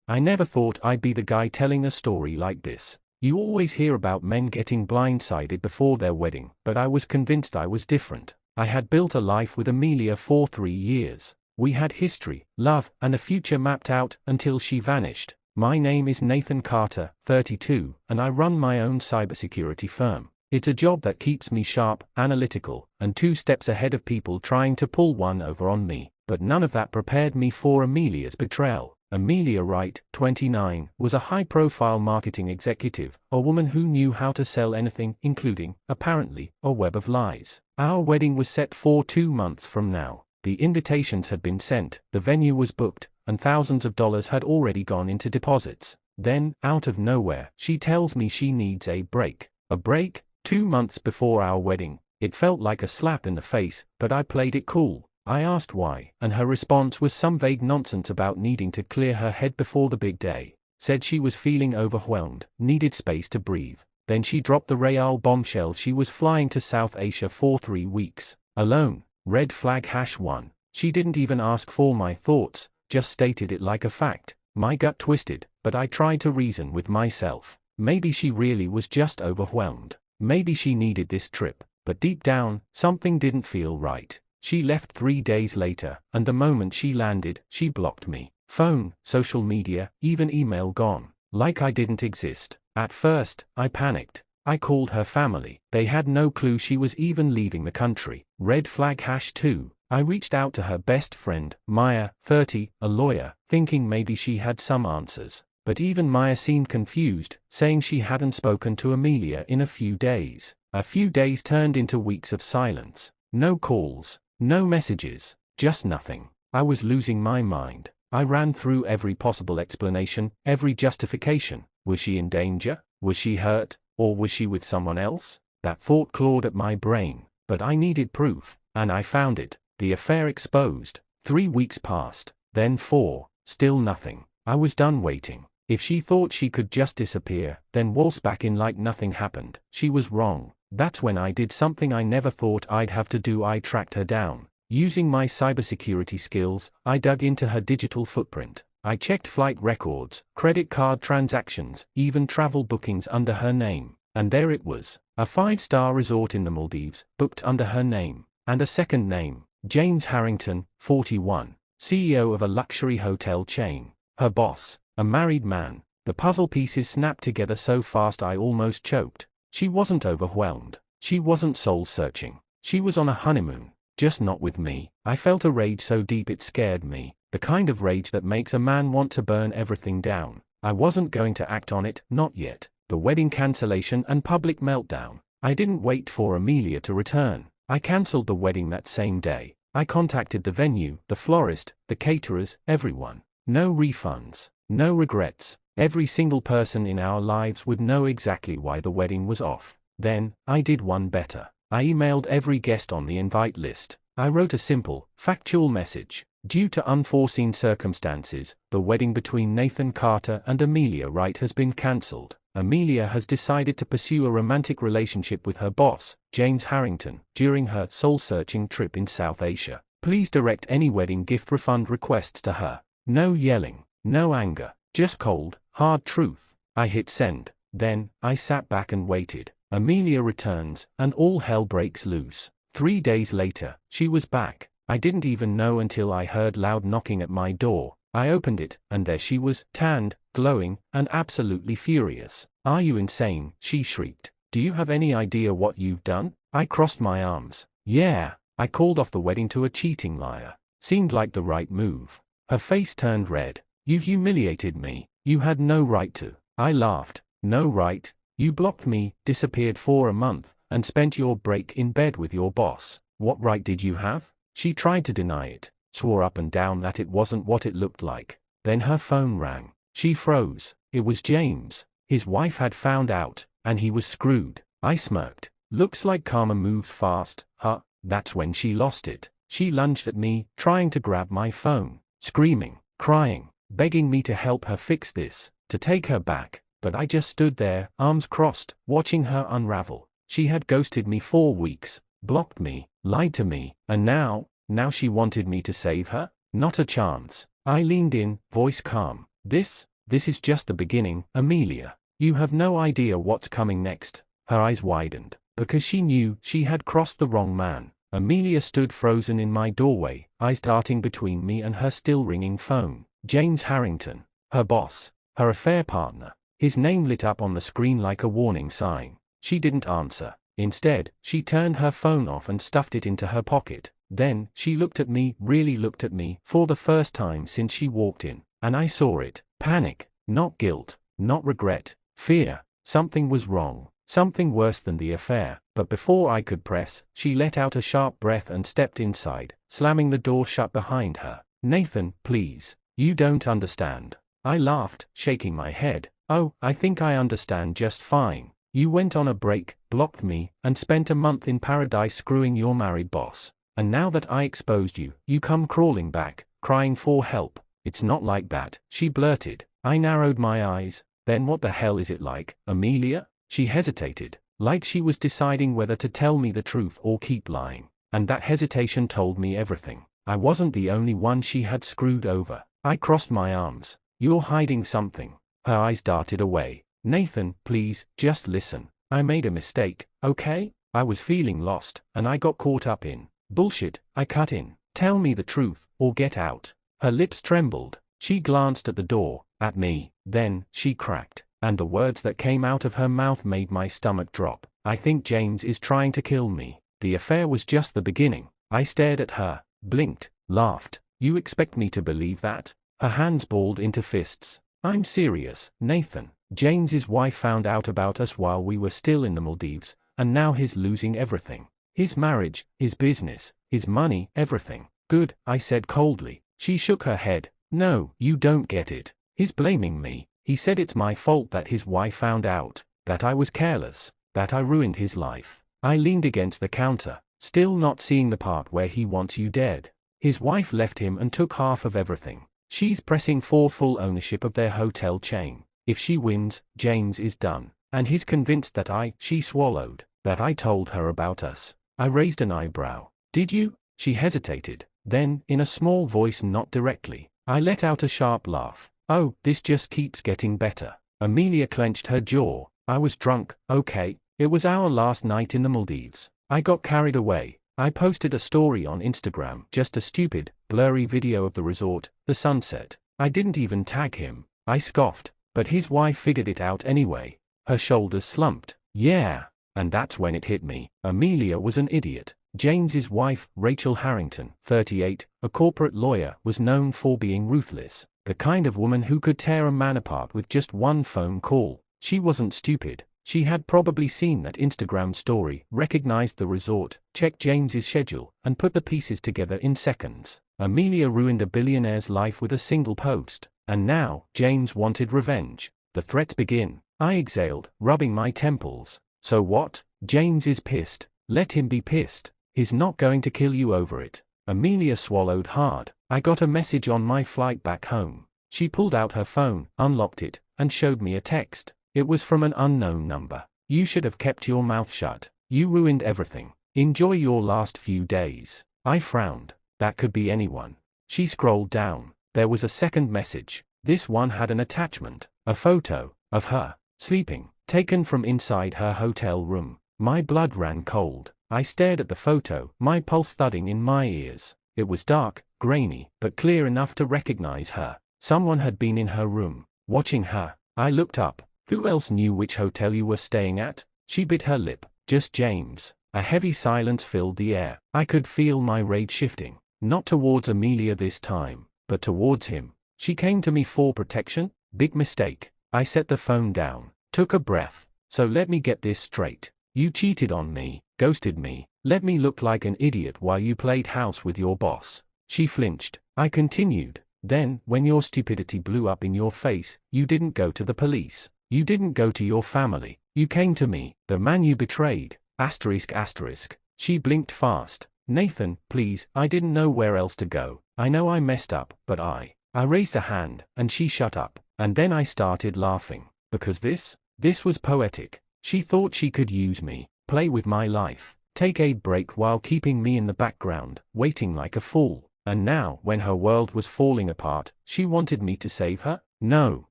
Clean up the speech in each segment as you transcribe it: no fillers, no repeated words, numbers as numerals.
I never thought I'd be the guy telling a story like this. You always hear about men getting blindsided before their wedding, but I was convinced I was different. I had built a life with Amelia for 3 years. We had history, love, and a future mapped out until she vanished. My name is Nathan Carter, 32, and I run my own cybersecurity firm. It's a job that keeps me sharp, analytical, and 2 steps ahead of people trying to pull one over on me. But none of that prepared me for Amelia's betrayal. Amelia Wright, 29, was a high-profile marketing executive, a woman who knew how to sell anything, including, apparently, a web of lies. Our wedding was set for 2 months from now. The invitations had been sent, the venue was booked, and thousands of dollars had already gone into deposits. Then, out of nowhere, she tells me she needs a break. A break? 2 months before our wedding. It felt like a slap in the face, but I played it cool. I asked why, and her response was some vague nonsense about needing to clear her head before the big day. Said she was feeling overwhelmed, needed space to breathe. Then she dropped the real bombshell she was flying to South Asia for 3 weeks. Alone. Red flag #1. She didn't even ask for my thoughts, just stated it like a fact. My gut twisted, but I tried to reason with myself. Maybe she really was just overwhelmed. Maybe she needed this trip, but deep down, something didn't feel right. She left 3 days later, and the moment she landed, she blocked me. Phone, social media, even email gone. Like I didn't exist. At first, I panicked. I called her family. They had no clue she was even leaving the country. Red flag #2. I reached out to her best friend, Maya, 30, a lawyer, thinking maybe she had some answers. But even Maya seemed confused, saying she hadn't spoken to Amelia in a few days. A few days turned into weeks of silence. No calls. No messages, just nothing. I was losing my mind. I ran through every possible explanation, every justification. Was she in danger? Was she hurt? Or was she with someone else? That thought clawed at my brain. But I needed proof, and I found it. The affair exposed. 3 weeks passed, then 4, still nothing. I was done waiting. If she thought she could just disappear, then waltz back in like nothing happened, she was wrong. That's when I did something I never thought I'd have to do. I tracked her down. Using my cybersecurity skills, I dug into her digital footprint. I checked flight records, credit card transactions, even travel bookings under her name. And there it was. A 5-star resort in the Maldives, booked under her name. And a second name, James Harrington, 41, CEO of a luxury hotel chain. Her boss, a married man. The puzzle pieces snapped together so fast I almost choked. She wasn't overwhelmed. She wasn't soul-searching. She was on a honeymoon, just not with me. I felt a rage so deep it scared me, the kind of rage that makes a man want to burn everything down. I wasn't going to act on it, not yet. The wedding cancellation and public meltdown. I didn't wait for Amelia to return. I cancelled the wedding that same day. I contacted the venue, the florist, the caterers, everyone. No refunds, no regrets. Every single person in our lives would know exactly why the wedding was off. Then, I did one better. I emailed every guest on the invite list. I wrote a simple, factual message. Due to unforeseen circumstances, the wedding between Nathan Carter and Amelia Wright has been cancelled. Amelia has decided to pursue a romantic relationship with her boss, James Harrington, during her soul-searching trip in South Asia. Please direct any wedding gift refund requests to her. No yelling, no anger, just cold, hard truth. I hit send. Then, I sat back and waited. Amelia returns, and all hell breaks loose. 3 days later, she was back. I didn't even know until I heard loud knocking at my door. I opened it, and there she was, tanned, glowing, and absolutely furious. "Are you insane?" she shrieked. "Do you have any idea what you've done?" I crossed my arms. "Yeah, I called off the wedding to a cheating liar. Seemed like the right move." Her face turned red. "You've humiliated me. You had no right to." I laughed. "No right? You blocked me, disappeared for a month, and spent your break in bed with your boss. What right did you have?" She tried to deny it, swore up and down that it wasn't what it looked like. Then her phone rang. She froze. It was James. His wife had found out, and he was screwed. I smirked. "Looks like karma moves fast, huh?" That's when she lost it. She lunged at me, trying to grab my phone, screaming, crying, begging me to help her fix this, to take her back. But I just stood there, arms crossed, watching her unravel. She had ghosted me for weeks, blocked me, lied to me, and now she wanted me to save her? Not a chance. I leaned in, voice calm. This this is just the beginning, Amelia. You have no idea what's coming next." Her eyes widened, because she knew she had crossed the wrong man. Amelia stood frozen in my doorway, eyes darting between me and her still ringing phone. James Harrington. Her boss. Her affair partner. His name lit up on the screen like a warning sign. She didn't answer. Instead, she turned her phone off and stuffed it into her pocket. Then, she looked at me, really looked at me, for the first time since she walked in. And I saw it. Panic. Not guilt. Not regret. Fear. Something was wrong. Something worse than the affair. But before I could press, she let out a sharp breath and stepped inside, slamming the door shut behind her. "Nathan, please. You don't understand." I laughed, shaking my head. "Oh, I think I understand just fine. You went on a break, blocked me, and spent a month in paradise screwing your married boss. And now that I exposed you, you come crawling back, crying for help." "It's not like that," she blurted. I narrowed my eyes. "Then what the hell is it like, Amelia?" She hesitated, like she was deciding whether to tell me the truth or keep lying. And that hesitation told me everything. I wasn't the only one she had screwed over. I crossed my arms. "You're hiding something." Her eyes darted away. "Nathan, please, just listen. I made a mistake, okay? I was feeling lost, and I got caught up in bullshit." I cut in. "Tell me the truth, or get out." Her lips trembled. She glanced at the door, at me, then, she cracked. And the words that came out of her mouth made my stomach drop. "I think James is trying to kill me." The affair was just the beginning. I stared at her, blinked, laughed. "You expect me to believe that?" Her hands balled into fists. "I'm serious, Nathan. James's wife found out about us while we were still in the Maldives, and now he's losing everything. His marriage, his business, his money, everything." "Good," I said coldly. She shook her head. "No, you don't get it. He's blaming me. He said it's my fault that his wife found out, that I was careless, that I ruined his life." I leaned against the counter, still not seeing the part where he wants you dead. "His wife left him and took half of everything. She's pressing for full ownership of their hotel chain. If she wins, James is done. And he's convinced that she swallowed, that I told her about us." I raised an eyebrow. "Did you?" She hesitated. Then, in a small voice not directly, I let out a sharp laugh. "Oh, this just keeps getting better." Amelia clenched her jaw. "I was drunk, okay? It was our last night in the Maldives. I got carried away. I posted a story on Instagram, just a stupid, blurry video of the resort, the sunset. I didn't even tag him." I scoffed. "But his wife figured it out anyway." Her shoulders slumped. "Yeah." And that's when it hit me. Amelia was an idiot. James's wife, Rachel Harrington, 38, a corporate lawyer, was known for being ruthless. The kind of woman who could tear a man apart with just one phone call. She wasn't stupid. She had probably seen that Instagram story, recognized the resort, checked James's schedule, and put the pieces together in seconds. Amelia ruined a billionaire's life with a single post. And now, James wanted revenge. The threats begin. I exhaled, rubbing my temples. "So what? James is pissed. Let him be pissed. He's not going to kill you over it." Amelia swallowed hard. "I got a message on my flight back home." She pulled out her phone, unlocked it, and showed me a text. It was from an unknown number. "You should have kept your mouth shut. You ruined everything. Enjoy your last few days." I frowned. That could be anyone. She scrolled down. There was a second message. This one had an attachment. A photo of her, sleeping, taken from inside her hotel room. My blood ran cold. I stared at the photo, my pulse thudding in my ears. It was dark, grainy, but clear enough to recognize her. Someone had been in her room, watching her. I looked up. "Who else knew which hotel you were staying at?" She bit her lip. "Just James." A heavy silence filled the air. I could feel my rage shifting. Not towards Amelia this time, but towards him. She came to me for protection? Big mistake. I set the phone down, took a breath. "So let me get this straight. You cheated on me, ghosted me, let me look like an idiot while you played house with your boss." She flinched. I continued. "Then, when your stupidity blew up in your face, you didn't go to the police. You didn't go to your family. You came to me, the man you betrayed. Asterisk asterisk." She blinked fast. "Nathan, please, I didn't know where else to go. I know I messed up, but I raised a hand, and she shut up. And then I started laughing. Because this was poetic. She thought she could use me, play with my life, take a break while keeping me in the background, waiting like a fool. And now, when her world was falling apart, she wanted me to save her? No.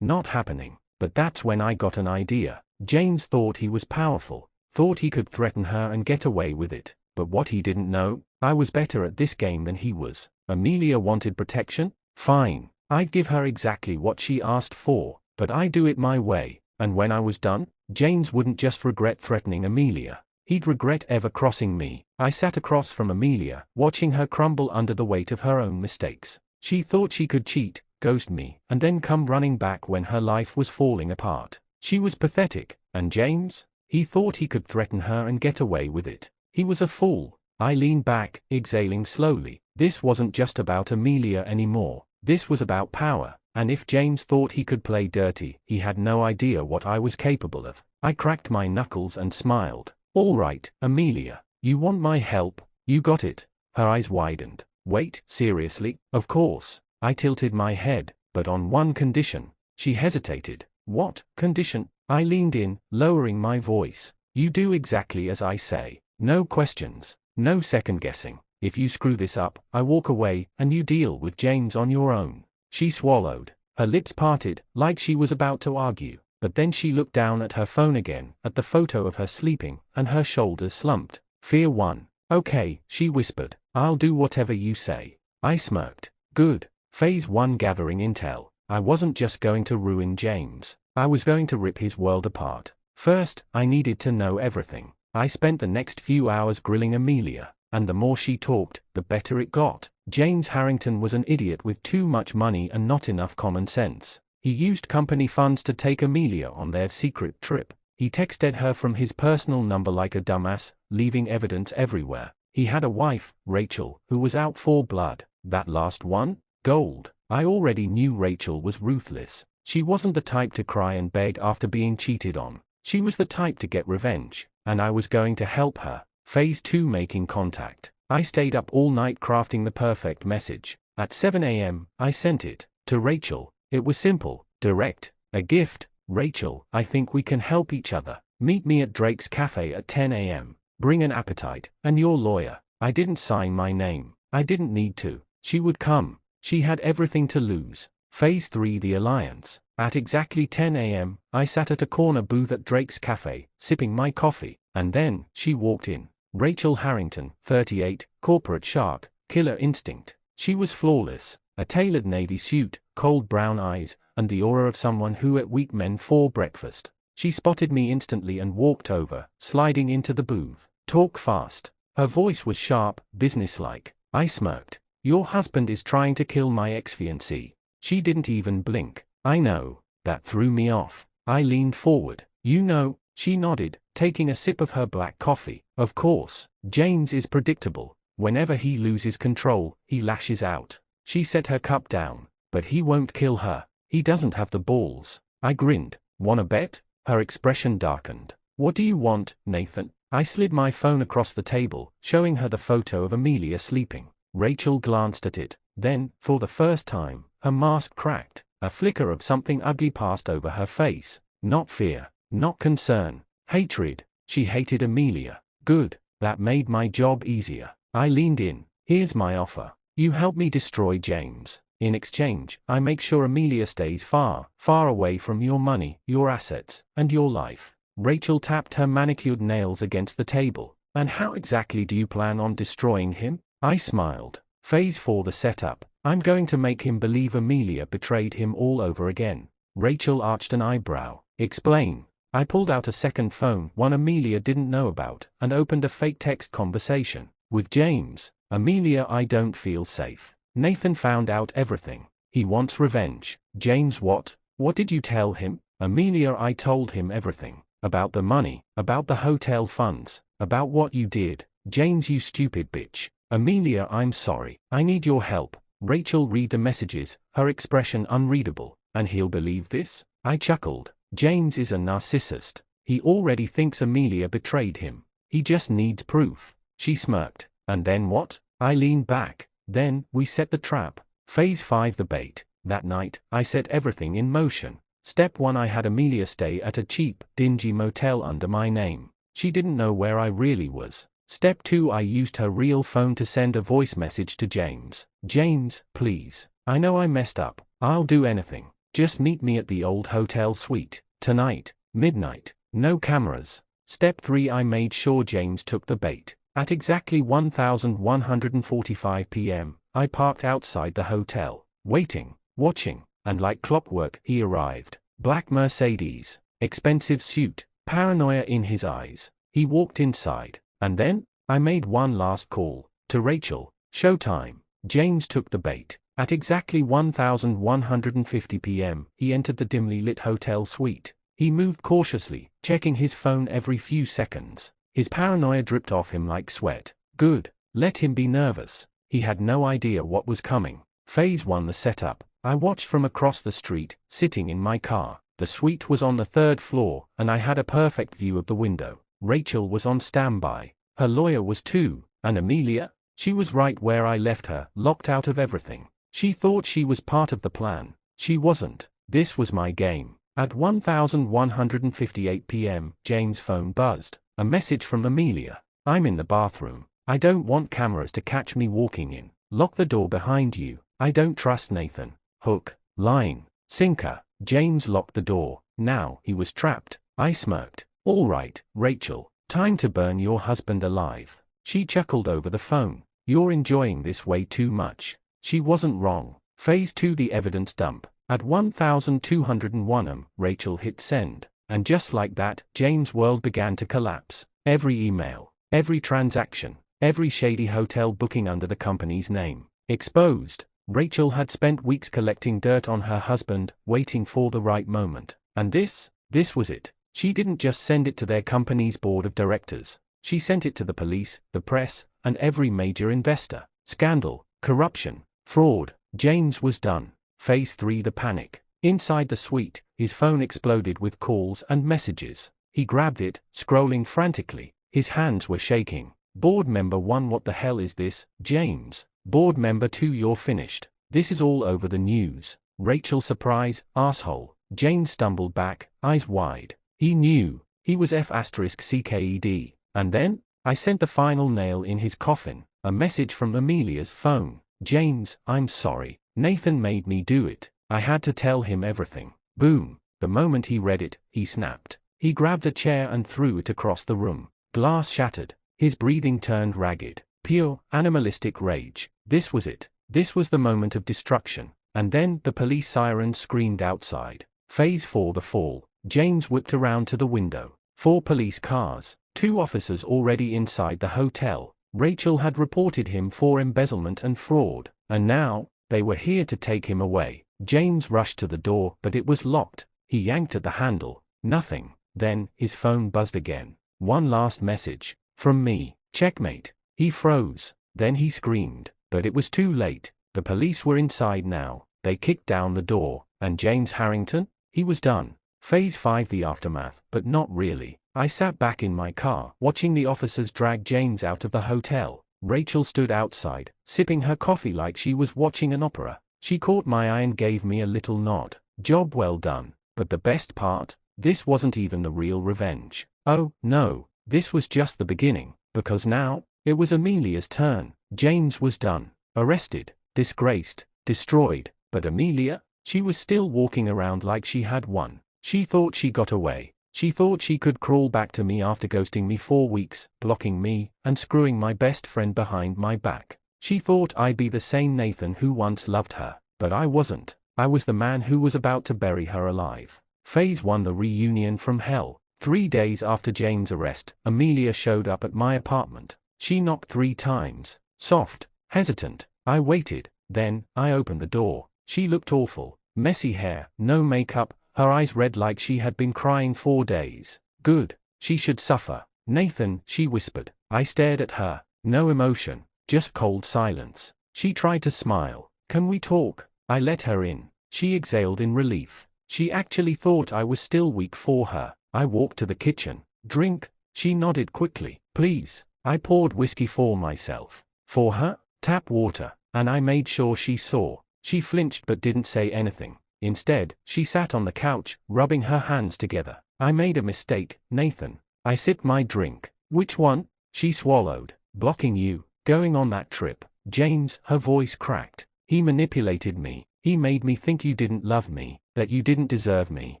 Not happening. But that's when I got an idea. James thought he was powerful, thought he could threaten her and get away with it. But what he didn't know, I was better at this game than he was. Amelia wanted protection? Fine. I'd give her exactly what she asked for, but I'd do it my way. And when I was done, James wouldn't just regret threatening Amelia. He'd regret ever crossing me. I sat across from Amelia, watching her crumble under the weight of her own mistakes. She thought she could cheat, ghost me, and then come running back when her life was falling apart. She was pathetic. And James? He thought he could threaten her and get away with it. He was a fool. I leaned back, exhaling slowly. This wasn't just about Amelia anymore. This was about power. And if James thought he could play dirty, he had no idea what I was capable of. I cracked my knuckles and smiled. All right, Amelia. You want my help? You got it. Her eyes widened. Wait, seriously? Of course. I tilted my head, but on one condition. She hesitated. What condition? I leaned in, lowering my voice. You do exactly as I say. No questions. No second guessing. If you screw this up, I walk away, and you deal with James on your own. She swallowed. Her lips parted, like she was about to argue. But then she looked down at her phone again, at the photo of her sleeping, and her shoulders slumped. Fear won. Okay, she whispered. I'll do whatever you say. I smirked. Good. Phase 1 gathering intel. I wasn't just going to ruin James. I was going to rip his world apart. First, I needed to know everything. I spent the next few hours grilling Amelia, and the more she talked, the better it got. James Harrington was an idiot with too much money and not enough common sense. He used company funds to take Amelia on their secret trip. He texted her from his personal number like a dumbass, leaving evidence everywhere. He had a wife, Rachel, who was out for blood. That last one? Gold. I already knew Rachel was ruthless. She wasn't the type to cry and beg after being cheated on. She was the type to get revenge, and I was going to help her. Phase 2 making contact. I stayed up all night crafting the perfect message. At 7 a.m., I sent it to Rachel. It was simple, direct, a gift. Rachel, I think we can help each other. Meet me at Drake's Cafe at 10 a.m. Bring an appetite, and your lawyer. I didn't sign my name. I didn't need to. She would come. She had everything to lose. Phase 3 the alliance. At exactly 10 a.m., I sat at a corner booth at Drake's Cafe, sipping my coffee, and then, she walked in. Rachel Harrington, 38, corporate shark, killer instinct. She was flawless. A tailored navy suit, cold brown eyes, and the aura of someone who ate weak men for breakfast. She spotted me instantly and walked over, sliding into the booth. Talk fast. Her voice was sharp, businesslike. I smirked. Your husband is trying to kill my ex-fiancée. She didn't even blink. I know. That threw me off. I leaned forward. You know, she nodded, taking a sip of her black coffee. Of course. James is predictable. Whenever he loses control, he lashes out. She set her cup down. But he won't kill her. He doesn't have the balls. I grinned. Wanna bet? Her expression darkened. What do you want, Nathan? I slid my phone across the table, showing her the photo of Amelia sleeping. Rachel glanced at it. Then, for the first time, her mask cracked. A flicker of something ugly passed over her face. Not fear. Not concern. Hatred. She hated Amelia. Good. That made my job easier. I leaned in. Here's my offer. You help me destroy James. In exchange, I make sure Amelia stays far, far away from your money, your assets, and your life. Rachel tapped her manicured nails against the table. And how exactly do you plan on destroying him? I smiled. Phase 4 the setup. I'm going to make him believe Amelia betrayed him all over again. Rachel arched an eyebrow. Explain. I pulled out a second phone, one Amelia didn't know about, and opened a fake text conversation. With James. Amelia, I don't feel safe. Nathan found out everything. He wants revenge. James, what? What did you tell him? Amelia, I told him everything. About the money, about the hotel funds, about what you did. James, you stupid bitch. Amelia, I'm sorry. I need your help. Rachel, read the messages, her expression unreadable. And he'll believe this? I chuckled. James is a narcissist. He already thinks Amelia betrayed him. He just needs proof. She smirked. And then what? I leaned back. Then, we set the trap. Phase 5 the bait. That night, I set everything in motion. Step 1 I had Amelia stay at a cheap, dingy motel under my name. She didn't know where I really was. Step 2 I used her real phone to send a voice message to James. James, please. I know I messed up. I'll do anything. Just meet me at the old hotel suite, tonight, midnight, no cameras. Step 3. I made sure James took the bait. At exactly 1145 p.m., I parked outside the hotel, waiting, watching, and like clockwork, he arrived. Black Mercedes, expensive suit, paranoia in his eyes. He walked inside, and then, I made one last call, to Rachel, showtime. James took the bait. At exactly 1150 p.m., he entered the dimly lit hotel suite. He moved cautiously, checking his phone every few seconds. His paranoia dripped off him like sweat. Good. Let him be nervous. He had no idea what was coming. Phase 1. The setup. I watched from across the street, sitting in my car. The suite was on the 3rd floor, and I had a perfect view of the window. Rachel was on standby. Her lawyer was too. And Amelia? She was right where I left her, locked out of everything. She thought she was part of the plan. She wasn't. This was my game. At 1158 p.m., James' phone buzzed. A message from Amelia. I'm in the bathroom. I don't want cameras to catch me walking in. Lock the door behind you. I don't trust Nathan. Hook, line, sinker. James locked the door. Now he was trapped. I smirked. All right, Rachel. Time to burn your husband alive. She chuckled over the phone. You're enjoying this way too much. She wasn't wrong. Phase 2. The evidence dump. At 1201 Rachel hit send. And just like that, James' world began to collapse. Every email, every transaction, every shady hotel booking under the company's name. Exposed. Rachel had spent weeks collecting dirt on her husband, waiting for the right moment. And this was it. She didn't just send it to their company's board of directors. She sent it to the police, the press, and every major investor. Scandal, corruption, fraud. James was done. Phase 3. The panic. Inside the suite, his phone exploded with calls and messages. He grabbed it, scrolling frantically. His hands were shaking. Board member 1. What the hell is this, James? Board member 2. You're finished. This is all over the news. Rachel. Surprise, asshole. James stumbled back, eyes wide. He knew. He was F***CKED. And then, I sent the final nail in his coffin. A message from Amelia's phone. James, I'm sorry. Nathan made me do it. I had to tell him everything. Boom. The moment he read it, he snapped. He grabbed a chair and threw it across the room. Glass shattered. His breathing turned ragged. Pure, animalistic rage. This was it. This was the moment of destruction. And then, the police sirens screamed outside. Phase 4. The fall. James whipped around to the window. 4 police cars. 2 officers already inside the hotel. Rachel had reported him for embezzlement and fraud. And now, they were here to take him away. James rushed to the door, but it was locked. He yanked at the handle. Nothing. Then, his phone buzzed again. One last message. From me. Checkmate. He froze. Then he screamed. But it was too late. The police were inside now. They kicked down the door. And James Harrington? He was done. Phase 5. The aftermath. But not really. I sat back in my car, watching the officers drag James out of the hotel. Rachel stood outside, sipping her coffee like she was watching an opera. She caught my eye and gave me a little nod. Job well done. But the best part? This wasn't even the real revenge. Oh, no. This was just the beginning. Because now, it was Amelia's turn. James was done. Arrested. Disgraced. Destroyed. But Amelia? She was still walking around like she had won. She thought she got away. She thought she could crawl back to me after ghosting me 4 weeks, blocking me, and screwing my best friend behind my back. She thought I'd be the same Nathan who once loved her. But I wasn't. I was the man who was about to bury her alive. Phase 1. The reunion from hell. 3 days after James' arrest, Amelia showed up at my apartment. She knocked 3 times. Soft, hesitant. I waited. Then, I opened the door. She looked awful. Messy hair, no makeup, her eyes red like she had been crying 4 days. Good. She should suffer. Nathan, she whispered. I stared at her. No emotion. Just cold silence. She tried to smile. Can we talk? I let her in. She exhaled in relief. She actually thought I was still weak for her. I walked to the kitchen. Drink? She nodded quickly. Please. I poured whiskey for myself. For her? Tap water. And I made sure she saw. She flinched but didn't say anything. Instead, she sat on the couch, rubbing her hands together. I made a mistake, Nathan. I sipped my drink. Which one? She swallowed. Blocking you. Going on that trip. James, her voice cracked. He manipulated me. He made me think you didn't love me, that you didn't deserve me.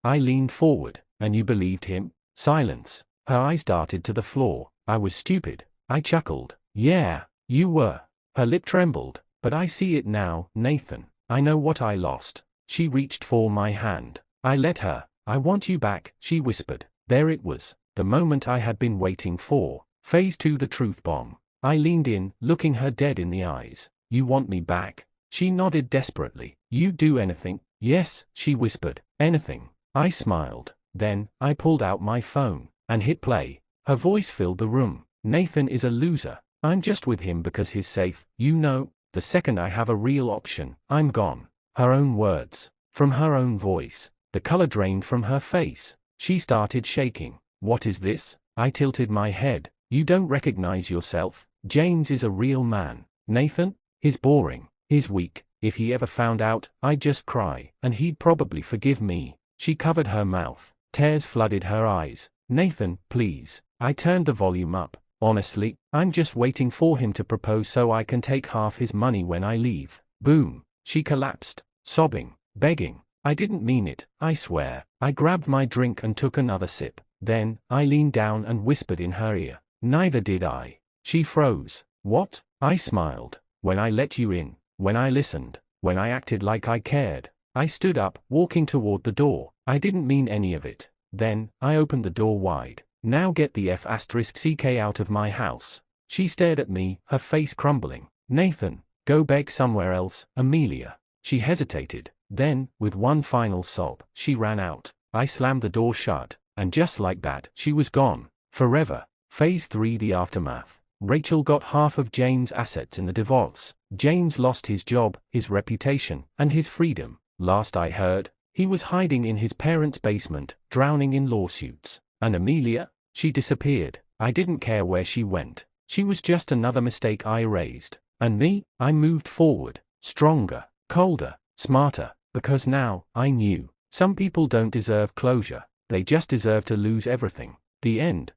I leaned forward, and you believed him? Silence. Her eyes darted to the floor. I was stupid. I chuckled. Yeah, you were. Her lip trembled. But I see it now, Nathan. I know what I lost. She reached for my hand. I let her. I want you back, she whispered. There it was, the moment I had been waiting for. Phase 2, the truth bomb. I leaned in, looking her dead in the eyes. You want me back? She nodded desperately. You'd do anything? Yes, she whispered. Anything. I smiled. Then, I pulled out my phone and hit play. Her voice filled the room. Nathan is a loser. I'm just with him because he's safe, you know. The second I have a real option, I'm gone. Her own words. From her own voice. The color drained from her face. She started shaking. What is this? I tilted my head. You don't recognize yourself? James is a real man. Nathan? He's boring. He's weak. If he ever found out, I'd just cry, and he'd probably forgive me. She covered her mouth. Tears flooded her eyes. Nathan, please. I turned the volume up. Honestly, I'm just waiting for him to propose so I can take half his money when I leave. Boom. She collapsed, sobbing, begging. I didn't mean it, I swear. I grabbed my drink and took another sip. Then, I leaned down and whispered in her ear. Neither did I. She froze. What? I smiled. When I let you in, when I listened, when I acted like I cared. I stood up, walking toward the door. I didn't mean any of it. Then, I opened the door wide. Now get the F***ck out of my house. She stared at me, her face crumbling. Nathan, go beg somewhere else, Amelia. She hesitated. Then, with one final sob, she ran out. I slammed the door shut, and just like that, she was gone. Forever. Phase 3, the aftermath. Rachel got half of James' assets in the divorce. James lost his job, his reputation, and his freedom. Last I heard, he was hiding in his parents' basement, drowning in lawsuits. And Amelia? She disappeared. I didn't care where she went. She was just another mistake I erased. And me? I moved forward. Stronger, colder, smarter. Because now, I knew. Some people don't deserve closure. They just deserve to lose everything. The end.